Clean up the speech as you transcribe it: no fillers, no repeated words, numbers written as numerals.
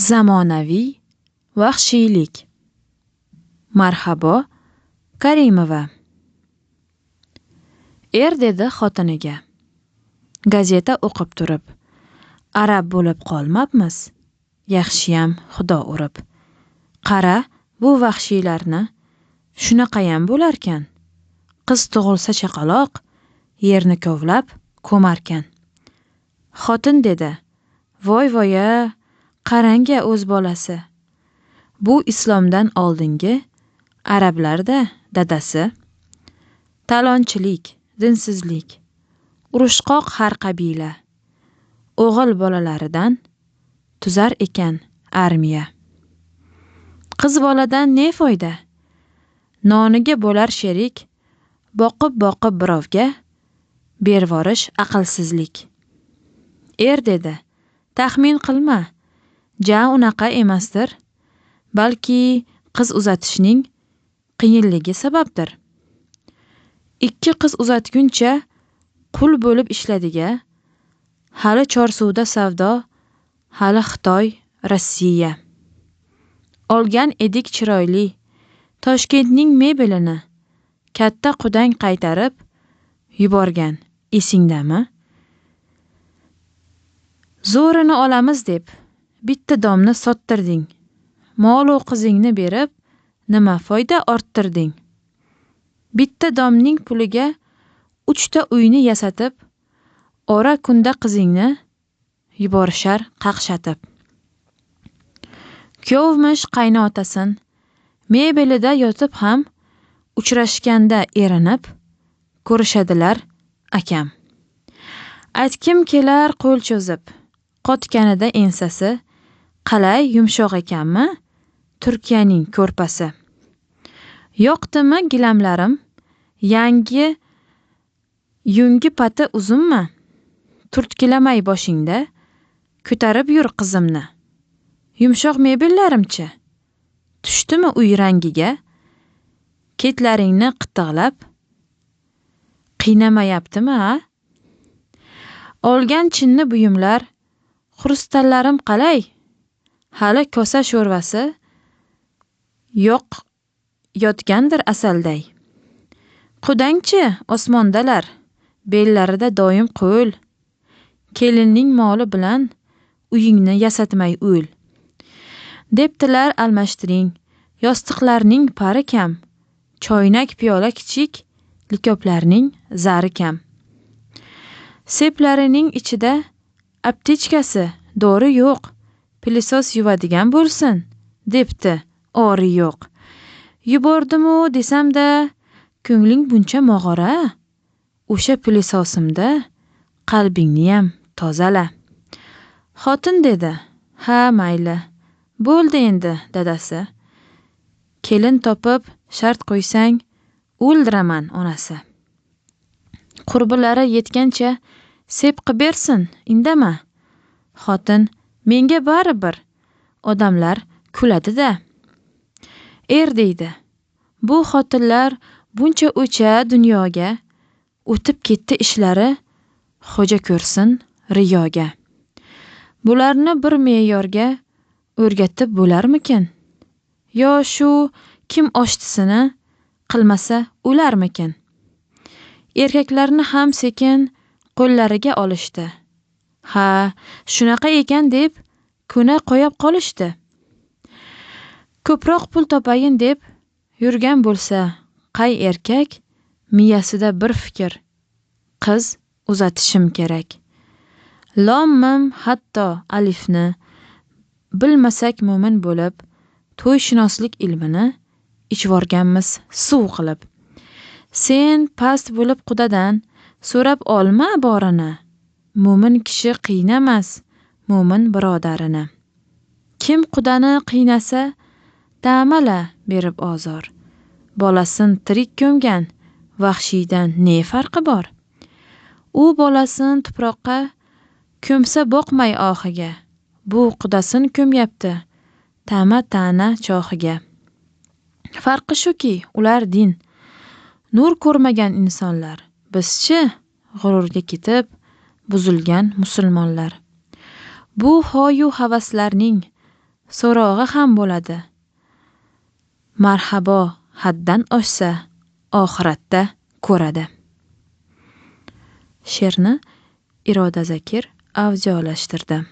Zamonaviy vahshiylik. Marhabo Karimova. Dedi xotiniga. Gazeta o'qib turib. Arab bo'lib qolmabmiz. Yaxshiyam xudo urib. Qara, bu vahshiylarni. Shunaqayam bo'larkan. Qiz tug'ilsa chaqaloq, yerni kovlab ko'markan. Xotin dedi. Voy voya, qaranga o'z bolasi. Bu islomdan oldingi arablarda dadasi. Talonchilik, dinsizlik, urushqoq har qabila. O'g'il bolalaridan tuzar ekan armiya. Qiz boladan ne foyda? Noniga bo'lar sherik, boqib birovga bervorish aqlsizlik. Dedi, taxmin qilma, ja unaqa emasdir. Balki qiz uzatishning qiyinligi sababdir. 2 qiz uzatguncha qul bo'lib ishladiga. Hali Chorsuvda savdo, hali Xitoy, Rossiya. Olgan edik chiroyli Toshkentning mebelini. Katta qudang qaytarib yuborgan, esingdami? Zo'rini olamiz deb bitta domni sottirding. Mol-u qizingni berib nima foyda orttirding? Bitta domning puliga 3 ta uyni yasatib, ora kunda qizingni yuborishar qaqshatib. Kuyovmish qaynotasin mebelida yotib ham uchrashganda erinib ko'rishadilar akam. Aytkim kelar qo'l cho'zib, qotganida ensasi qalay yumshoq ekanmi Turkiyaning ko'rpasi. Yoqdimi gilamlarim, yangi yungi pati uzunmi? Turtkilamay boshingda ko'tarib yur qizimni. Yumshoq mebellarimchi? Tushdimi uy rangiga? Ketlaringni qittiqlab qiynamayaptimi a? Olgan chinni buyumlar, xrustallarim qalay? Hali kosa sho'rvasi yo'q yotgandir asalday. Qudangchi osmondalar, bellarida doim qo'l. Kelinning moli bilan uyingni yasatmay o'l. Debtilar almashtiring, yostiqlarning pari kam. Choynak piyola kichik, likoplarning zari kam. Seplarining ichida aptechkasi, dori yo'q. Pilisos yuvadigan bo'lsin, debdi, ori yo'q. Yubordimu desamda, ko'ngling buncha mog'ora. O'sha pilisosimda qalbingniyam tozala. Xotin dedi, ha mayli, bo'ldi endi dadasi. Kelin topib shart qo'ysang, o'ldiraman onasi. Qurbilari yetgancha sep qib bersin, indama. Xotin, menga baribir, odamlar kuladi-da. Deydi, bu xotinlar buncha o'cha dunyoga o'tib ketdi ishlari, xo'ja ko'rsin riyoga. Bularni bir me'yorga o'rgatib bo'larmikin? Yo shu kim oshtisini qilmasa o'larmikin? Erkaklarni ham sekin qo'llariga olishdi. Ha, shunaqa ekan deb ko'na qo'yib qolishdi. Ko'proq pul topayin deb yurgan bo'lsa, qay erkak miyasida bir fikr. Qiz uzatishim kerak. Lom-mim hatto alifni bilmasak mo'min bo'lib, to'yshunoslik ilmini ichvorganmiz suv qilib. Sen past bo'lib qudadan so'rab olma borini. Mo'min kishi qiynamas mo'min birodarini. Kim qudani qiynasa, ta'mala berib ozor. Bolasin tirik ko'mgan vahshiydan ne farqi bor? U bolasin tuproqqa ko'msa boqmay oxiga. Bu qudasin ko'myapti ta'ma-ta'na choxiga. Farqi shuki, ular din, nur ko'rmagan insonlar. Bizchi g'ururga ketib buzilgan musulmonlar. Bu hoyu havaslarning so'rog'i ham bo'ladi. Marhabo haddan oshsa, oxiratda ko'radi. She'rni Iroda Zakir audiolashtirdi.